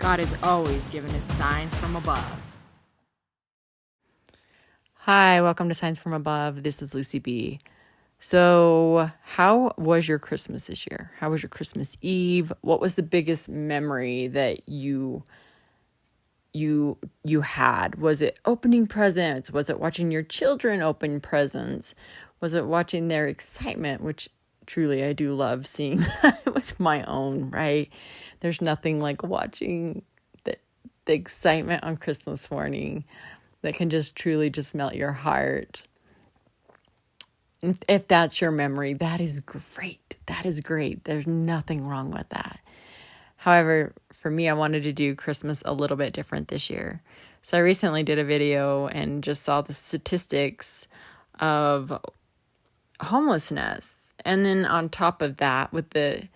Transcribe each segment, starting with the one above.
God has always given us signs from above. Hi, welcome to Signs from Above. This is Lucy B. So, how was your Christmas this year? How was your Christmas Eve? What was the biggest memory that you had? Was it opening presents? Was it watching your children open presents? Was it watching their excitement, which truly I do love seeing with my own, right? There's nothing like watching the excitement on Christmas morning that can just truly just melt your heart. If that's your memory, that is great. That is great. There's nothing wrong with that. However, for me, I wanted to do Christmas a little bit different this year. So I recently did a video and just saw the statistics of homelessness. And then on top of that, with the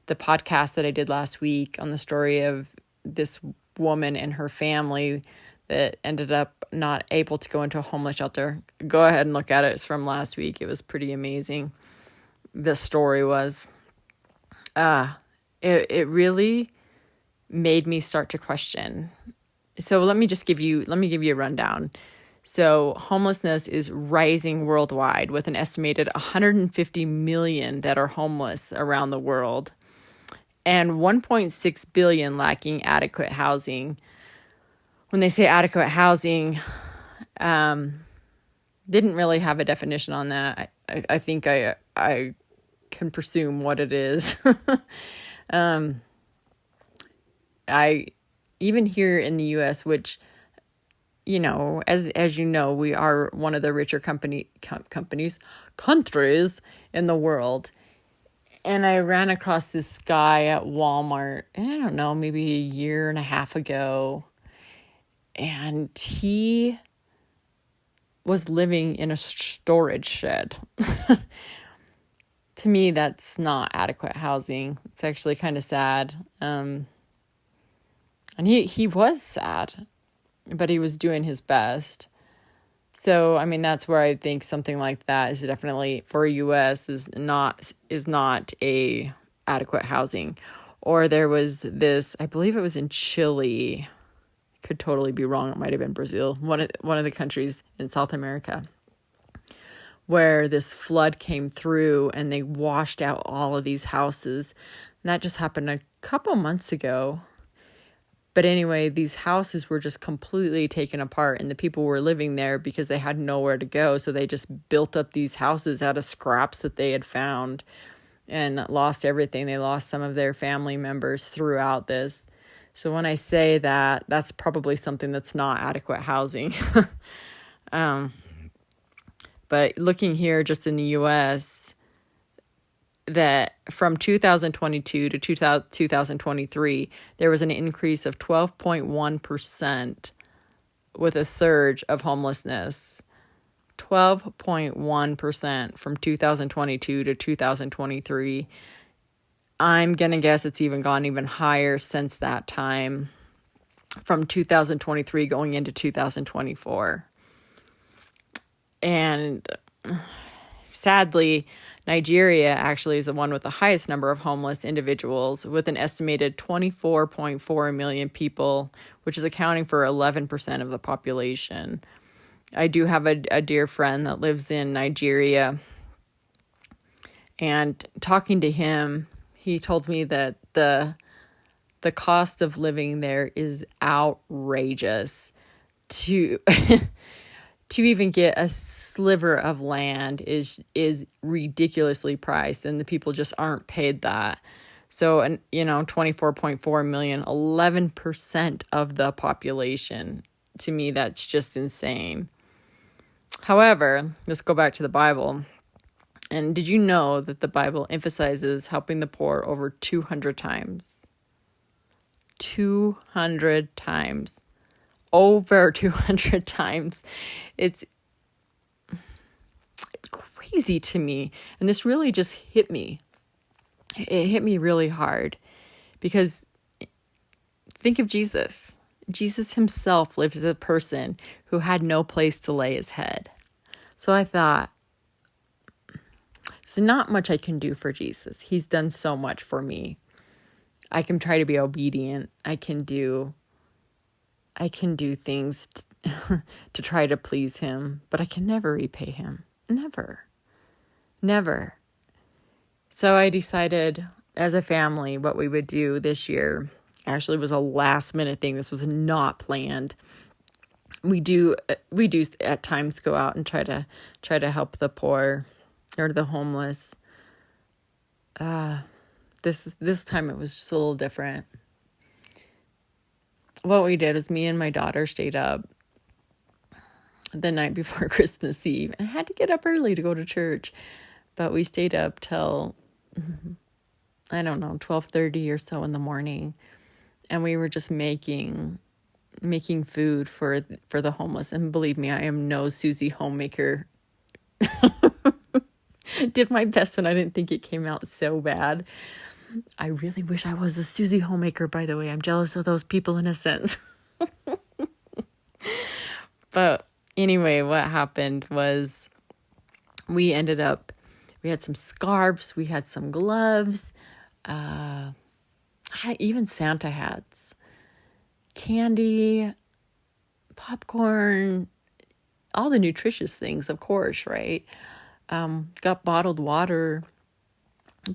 podcast that I did last week on the story of this woman and her family that ended up not able to go into a homeless shelter. Go ahead and look at it. It's from last week. It was pretty amazing. The story was, it really made me start to question. So let me give you a rundown. So homelessness is rising worldwide with an estimated 150 million that are homeless around the world and 1.6 billion lacking adequate housing. When they say adequate housing, didn't really have a definition on that. I think I can presume what it is. I even here in the U.S., which, you know, as you know, we are one of the richer countries in the world. And I ran across this guy at Walmart, I don't know, maybe a year and a half ago. And he was living in a storage shed. To me, that's not adequate housing. It's actually kind of sad. And he was sad, but he was doing his best. So, I mean, that's where I think something like that is definitely, for U.S., is not a adequate housing. Or there was this, I believe it was in Chile, could totally be wrong. It might have been Brazil, one of the countries in South America, where this flood came through and they washed out all of these houses. And that just happened a couple months ago. But anyway, these houses were just completely taken apart and the people were living there because they had nowhere to go. So they just built up these houses out of scraps that they had found and lost everything. They lost some of their family members throughout this. So when I say that, that's probably something that's not adequate housing. But looking here just in the U.S., that from 2022 to 2023, there was an increase of 12.1% with a surge of homelessness. 12.1% from 2022 to 2023. I'm going to guess it's gone even higher since that time, from 2023 going into 2024. And sadly, Nigeria actually is the one with the highest number of homeless individuals, with an estimated 24.4 million people, which is accounting for 11% of the population. I do have a dear friend that lives in Nigeria, and talking to him, he told me that the cost of living there is outrageous. To even get a sliver of land is ridiculously priced, and the people just aren't paid that. So, and 24.4 million, 11% of the population. To me, that's just insane. However, let's go back to the Bible. And did you know that the Bible emphasizes helping the poor over 200 times? 200 times. Over 200 times. It's crazy to me. And this really just hit me. It hit me really hard. Because think of Jesus. Jesus himself lived as a person who had no place to lay his head. So I thought, there's not much I can do for Jesus. He's done so much for me. I can try to be obedient. I can do things to try to please him, but I can never repay him. Never. So I decided as a family what we would do this year. Actually, was a last minute thing. This was not planned. We do at times go out and try to help the poor or the homeless. This time it was just a little different. What we did is me and my daughter stayed up the night before Christmas Eve. And I had to get up early to go to church, but we stayed up till, I don't know, 12:30 or so in the morning. And we were just making food for the homeless. And believe me, I am no Susie homemaker. Did my best, and I didn't think it came out so bad. I really wish I was a Susie homemaker, by the way. I'm jealous of those people in a sense. But anyway, what happened was we had some scarves, we had some gloves, even Santa hats, candy, popcorn, all the nutritious things, of course, right? Got bottled water,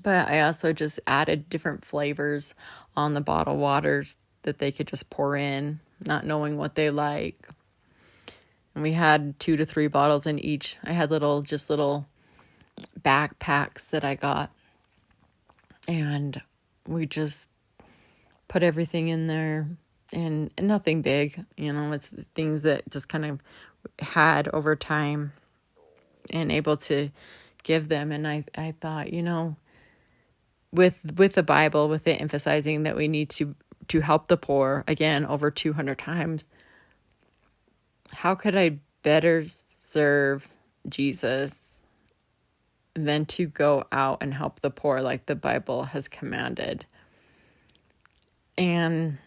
but I also just added different flavors on the bottled waters that they could just pour in, not knowing what they like. And we had 2 to 3 bottles in each. I had little backpacks that I got, and we just put everything in there, and nothing big, it's things that just kind of had over time and able to give them. And I thought, with the Bible, with it emphasizing that we need to help the poor, again, over 200 times, how could I better serve Jesus than to go out and help the poor like the Bible has commanded? And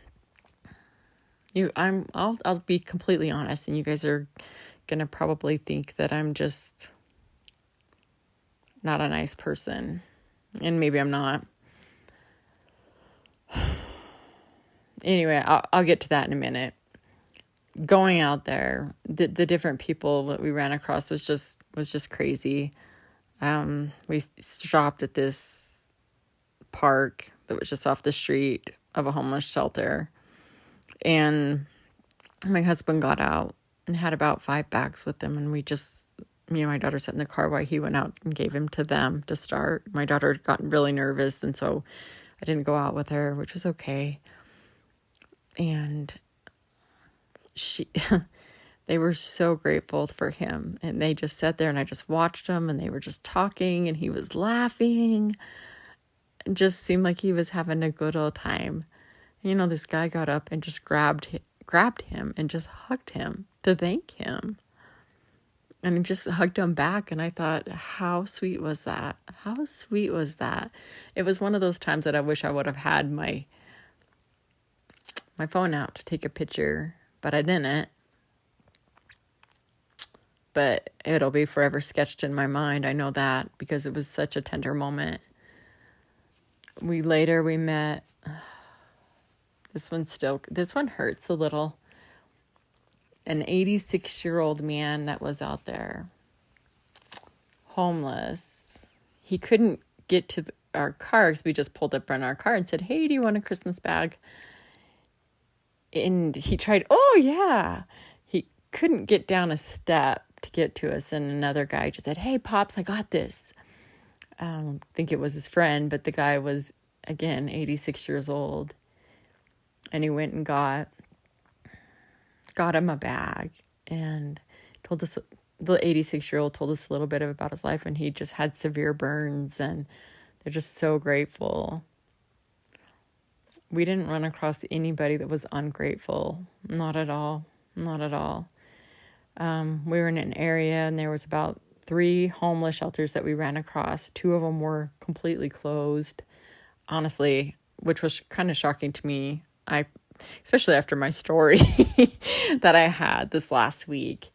I'll be completely honest, and you guys are gonna probably think that I'm just not a nice person, and maybe I'm not. Anyway, I'll get to that in a minute. Going out there, the different people that we ran across was just crazy. We stopped at this park that was just off the street of a homeless shelter, and my husband got out and had about 5 bags with him, and me and my daughter sat in the car while he went out and gave him to them to start. My daughter got really nervous, and so I didn't go out with her, which was okay. And they were so grateful for him, and they just sat there, and I just watched them, and they were just talking, and he was laughing. It just seemed like he was having a good old time. This guy got up and just grabbed him and just hugged him to thank him. And he just hugged him back, and I thought, how sweet was that? How sweet was that? It was one of those times that I wish I would have had my phone out to take a picture, but I didn't. But it'll be forever sketched in my mind. I know that, because it was such a tender moment. We met, this one hurts a little. An 86-year-old man that was out there, homeless. He couldn't get to our car because we just pulled up in our car and said, "Hey, do you want a Christmas bag?" And he tried, he couldn't get down a step to get to us. And another guy just said, "Hey, Pops, I got this." I think it was his friend, but the guy was, again, 86 years old. And he went and got him a bag, and told us, the 86-year-old told us a little bit about his life, and he just had severe burns, and they're just so grateful. We didn't run across anybody that was ungrateful. Not at all. Not at all. We were in an area, and there was about 3 homeless shelters that we ran across. 2 of them were completely closed, honestly, which was kind of shocking to me. Especially after my story that I had this last week.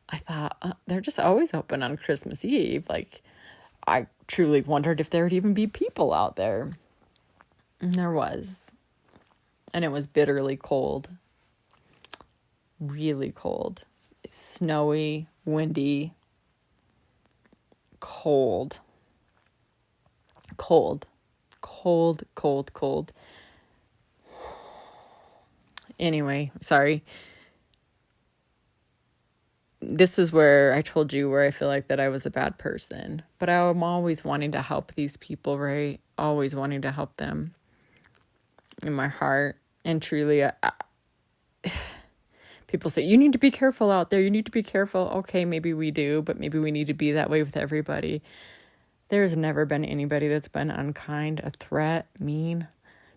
I thought, they're just always open on Christmas Eve. Like, I truly wondered if there would even be people out there. And there was. And it was bitterly cold. Really cold. Snowy, windy, cold. Cold. Cold, cold, cold. Anyway, sorry. This is where I told you where I feel like that I was a bad person. But I'm always wanting to help these people, right? Always wanting to help them in my heart. And truly, people say, you need to be careful out there. You need to be careful. Okay, maybe we do, but maybe we need to be that way with everybody. There's never been anybody that's been unkind, a threat, mean,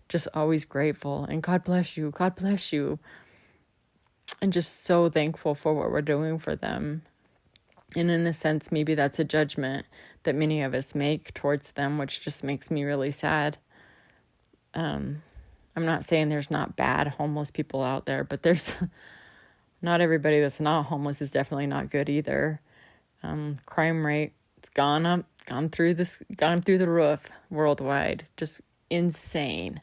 just always grateful. And God bless you. God bless you. And just so thankful for what we're doing for them. And in a sense, maybe that's a judgment that many of us make towards them, which just makes me really sad. I'm not saying there's not bad homeless people out there, but there's not everybody that's not homeless is definitely not good either. Crime rate, it's gone up, gone through the roof worldwide. Just insane.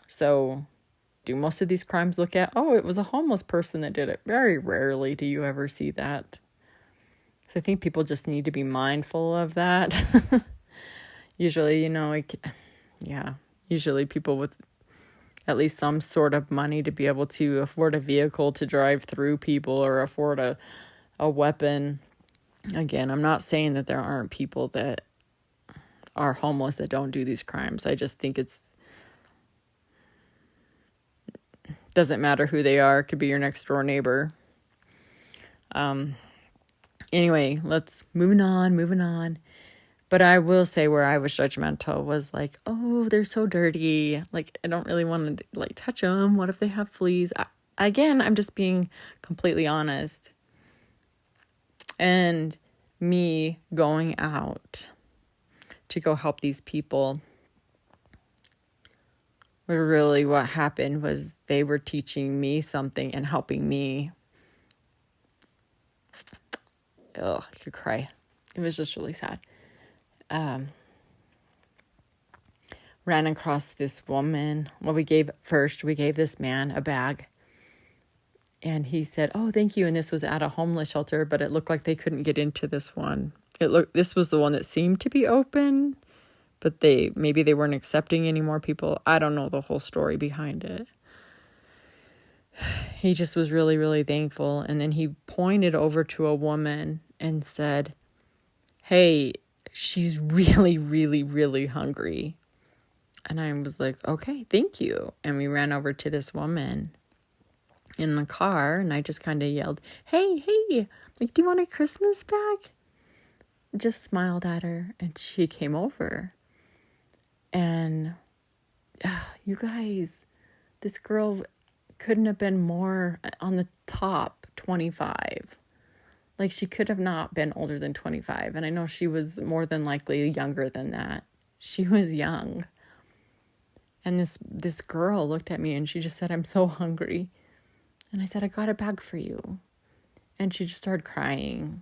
So do most of these crimes look at, oh, it was a homeless person that did it? Very rarely do you ever see that. So I think people just need to be mindful of that. Usually, usually people with at least some sort of money to be able to afford a vehicle to drive through people or afford a weapon. Again, I'm not saying that there aren't people that are homeless that don't do these crimes. I just think doesn't matter who they are. It could be your next door neighbor. Anyway, moving on. But I will say where I was judgmental was like, oh, they're so dirty. Like, I don't really want to touch them. What if they have fleas? Again, I'm just being completely honest. And me going out to go help these people, really what happened was they were teaching me something and helping me. Ugh, I could cry. It was just really sad. Ran across this woman. Well, we gave this man a bag. And he said, oh, thank you. And this was at a homeless shelter, but it looked like they couldn't get into this one. This was the one that seemed to be open, but maybe they weren't accepting any more people. I don't know the whole story behind it. He just was really, really thankful. And then he pointed over to a woman and said, hey, she's really, really, really hungry. And I was like, okay, thank you. And we ran over to this woman in the car, and I just kind of yelled, hey, like, do you want a Christmas bag? Just smiled at her, and she came over. And you guys, this girl couldn't have been more on the top 25. Like, she could have not been older than 25. And I know she was more than likely younger than that. She was young. And this girl looked at me and she just said, I'm so hungry. And I said, I got a bag for you. And she just started crying.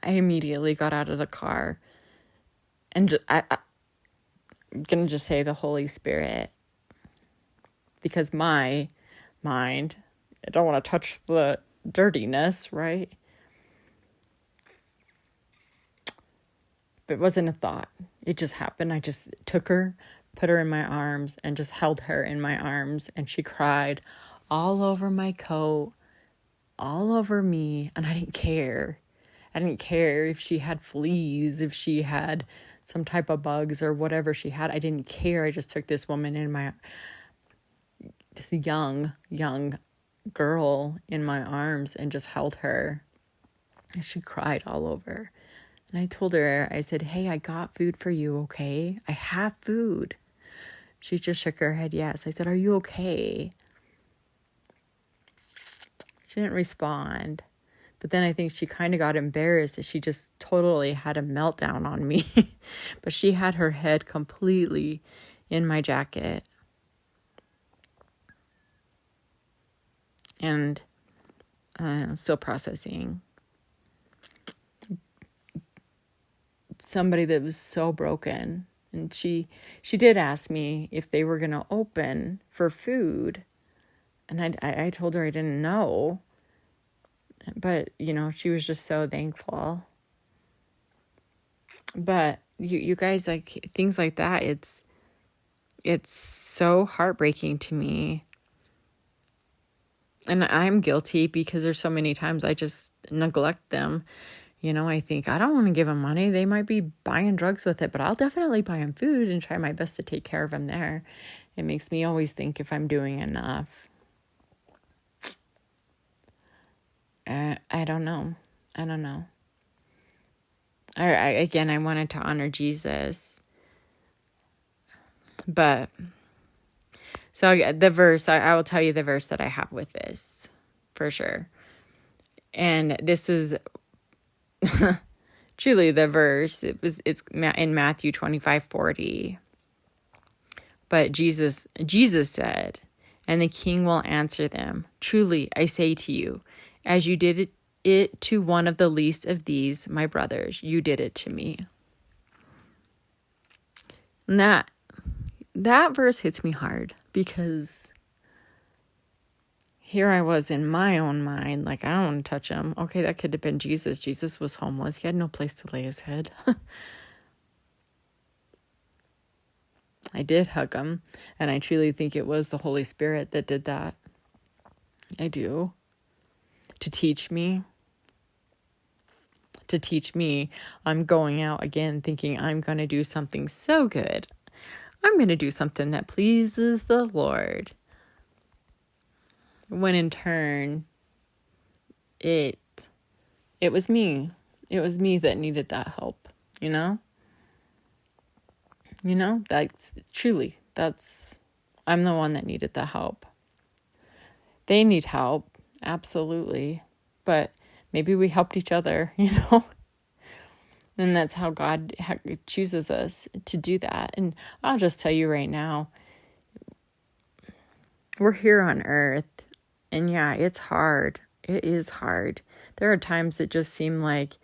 I immediately got out of the car. And I'm going to just say the Holy Spirit. Because my mind, I don't want to touch the dirtiness, right? But it wasn't a thought. It just happened. I just took her, put her in my arms, and just held her in my arms. And she cried all over my coat, all over me. And I didn't care. I didn't care if she had fleas, if she had some type of bugs or whatever she had. I didn't care. I just took this woman this young girl in my arms and just held her. And she cried all over. And I told her, I said, hey, I got food for you, okay? I have food. She just shook her head, yes. I said, are you okay? She didn't respond. But then I think she kind of got embarrassed that she just totally had a meltdown on me. But she had her head completely in my jacket. And I'm still processing. Somebody that was so broken And she did ask me if they were going to open for food. And I told her I didn't know. But, she was just so thankful. But you guys, like, things like that, it's so heartbreaking to me. And I'm guilty because there's so many times I just neglect them. I think, I don't want to give them money. They might be buying drugs with it, but I'll definitely buy them food and try my best to take care of them there. It makes me always think if I'm doing enough. I don't know. I wanted to honor Jesus. But, so the verse, I will tell you the verse that I have with this, for sure. And this is truly the verse. It's in Matthew 25:40. But Jesus said, and the king will answer them, truly, I say to you, as you did it to one of the least of these, my brothers, you did it to me. And that verse hits me hard because here I was in my own mind, like, I don't want to touch him. Okay, that could have been Jesus. Jesus was homeless. He had no place to lay his head. I did hug him, and I truly think it was the Holy Spirit that did that. I do. To teach me, I'm going out again thinking I'm going to do something so good. I'm going to do something that pleases the Lord. When in turn, it was me. It was me that needed that help, I'm the one that needed the help. They need help, absolutely. But maybe we helped each other, And that's how God chooses us to do that. And I'll just tell you right now, we're here on earth. And yeah, it's hard. It is hard. There are times that just seem like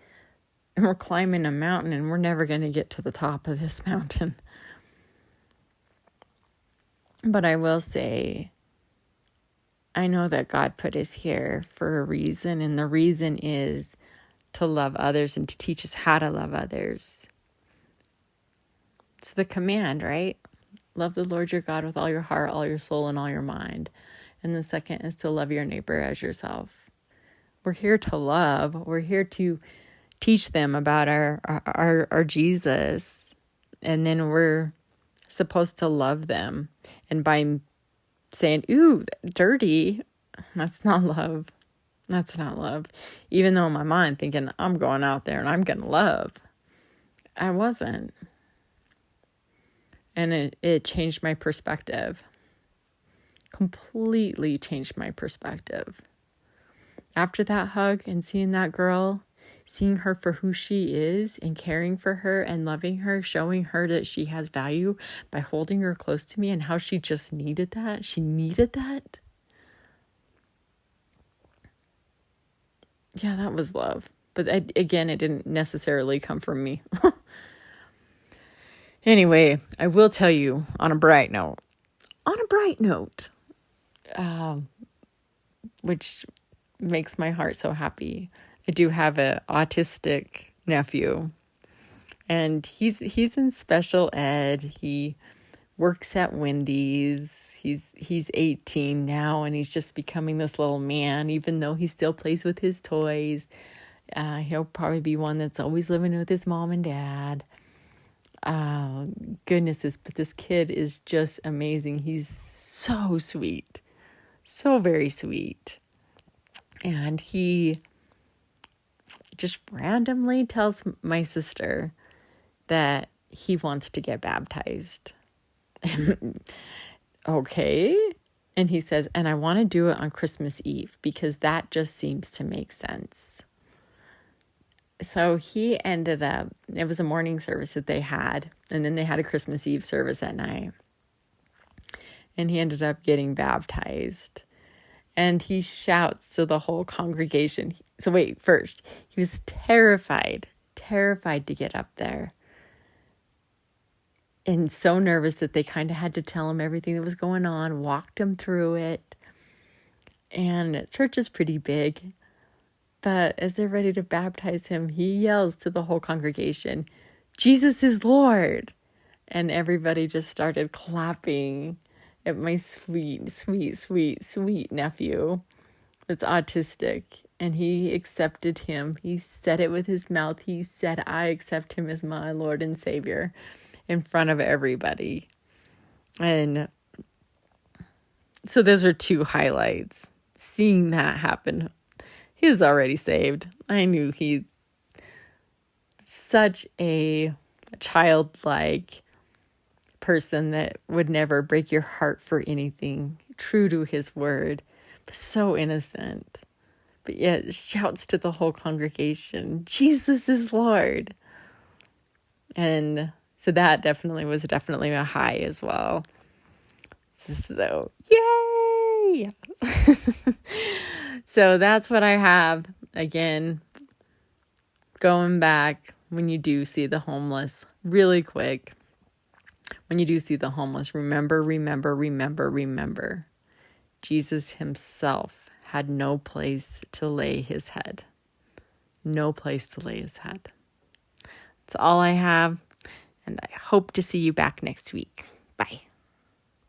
we're climbing a mountain and we're never going to get to the top of this mountain. But I will say, I know that God put us here for a reason. And the reason is to love others and to teach us how to love others. It's the command, right? Love the Lord your God with all your heart, all your soul, and all your mind. And the second is to love your neighbor as yourself. We're here to love. We're here to teach them about our Jesus. And then we're supposed to love them. And by saying, ooh, dirty, that's not love. That's not love. Even though in my mind thinking, I'm going out there and I'm going to love. I wasn't. And it changed my perspective. Completely changed my perspective. After that hug and seeing that girl, seeing her for who she is and caring for her and loving her, showing her that she has value by holding her close to me and how she just needed that. She needed that. Yeah, that was love. But again, it didn't necessarily come from me. Anyway, I will tell you on a bright note, which makes my heart so happy. I do have an autistic nephew, and he's in special ed. He works at Wendy's. He's 18 now, and he's just becoming this little man, even though he still plays with his toys. He'll probably be one that's always living with his mom and dad. Goodness, this kid is just amazing. He's so sweet. So very sweet. And he just randomly tells my sister that he wants to get baptized. Okay. And he says, and I want to do it on Christmas Eve because that just seems to make sense. So he ended up, it was a morning service that they had, and then they had a Christmas Eve service at night. And he ended up getting baptized. And he shouts to the whole congregation. So wait, first, he was terrified to get up there. and so nervous that they kind of had to tell him everything that was going on, walked him through it. And church is pretty big. But as they're ready to baptize him, he yells to the whole congregation, "Jesus is Lord." And everybody just started clapping at my sweet, sweet, sweet, sweet nephew that's autistic. And he accepted him. He said it with his mouth. He said, "I accept him as my Lord and Savior," in front of everybody. And so those are two highlights. Seeing that happen. He was already saved. I knew he's such a childlike person that would never break your heart for anything, true to his word, but so innocent. But yet shouts to the whole congregation, "Jesus is Lord." And so that was definitely a high as well. So, yay! So that's what I have. Again, going back, when you do see the homeless, really quick, when you do see the homeless, remember, Jesus himself had no place to lay his head. No place to lay his head. That's all I have, and I hope to see you back next week. Bye.